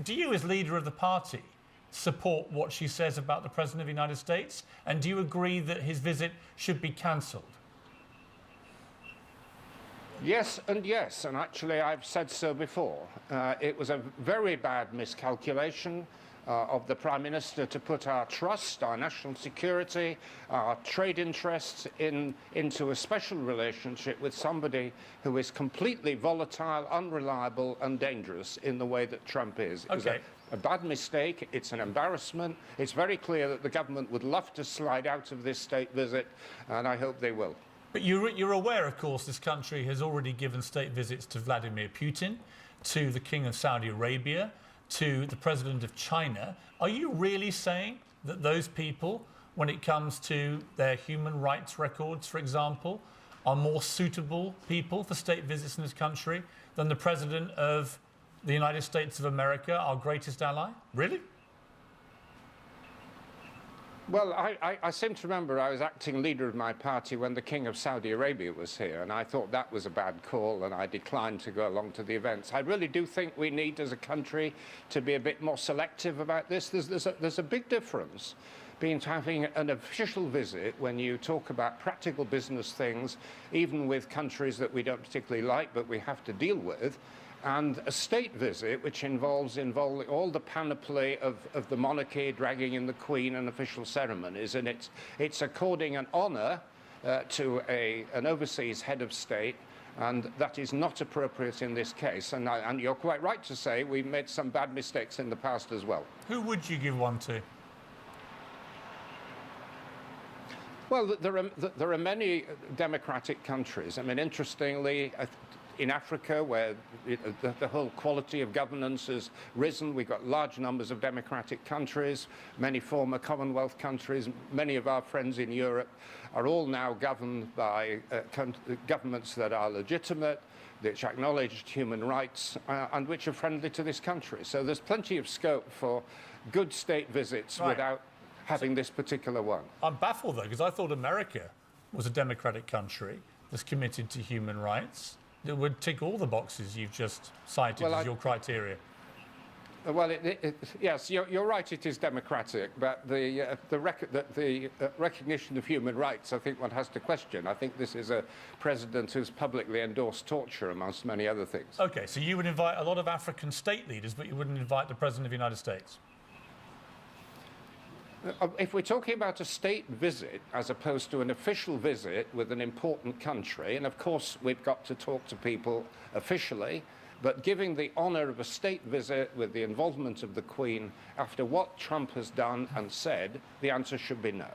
Do you, as leader of the party, support what she says about the President of the United States? And do you agree that his visit should be cancelled? Yes and yes, and actually I've said so before. It was a very bad miscalculation of the Prime Minister to put our trust, our national security, our trade interests into a special relationship with somebody who is completely volatile, unreliable and dangerous in the way that Trump is. It was a bad mistake. It's an embarrassment. It's very clear that the government would love to slide out of this state visit, and I hope they will. But you're aware, of course, this country has already given state visits to Vladimir Putin, to the King of Saudi Arabia, to the President of China. Are you really saying that those people, when it comes to their human rights records, for example, are more suitable people for state visits in this country than the President of the United States of America, our greatest ally? Really? Well, I seem to remember I was acting leader of my party when the King of Saudi Arabia was here, and I thought that was a bad call, and I declined to go along to the events. I really do think we need, as a country, to be a bit more selective about this. There's a big difference between having an official visit when you talk about practical business things, even with countries that we don't particularly like, but we have to deal with, and a state visit which involves all the panoply of the monarchy, dragging in the Queen and official ceremonies, and it's according an honour to an overseas head of state, and that is not appropriate in this case. And you're quite right to say we've made some bad mistakes in the past as well. Who would you give one to? Well, there are many democratic countries. I mean, interestingly, in Africa, where the whole quality of governance has risen, we've got large numbers of democratic countries, many former Commonwealth countries. Many of our friends in Europe are all now governed by governments that are legitimate, which acknowledge human rights, and which are friendly to this country. So there's plenty of scope for good state visits without having this particular one. I'm baffled, though, because I thought America was a democratic country that's committed to human rights. It would tick all the boxes you've just cited as your criteria. Well, yes, you're right, it is democratic, but the recognition of human rights, I think one has to question. I think this is a president who's publicly endorsed torture, amongst many other things. OK, so you would invite a lot of African state leaders, but you wouldn't invite the President of the United States? If we're talking about a state visit as opposed to an official visit with an important country, and of course we've got to talk to people officially, but giving the honour of a state visit with the involvement of the Queen after what Trump has done and said, the answer should be no.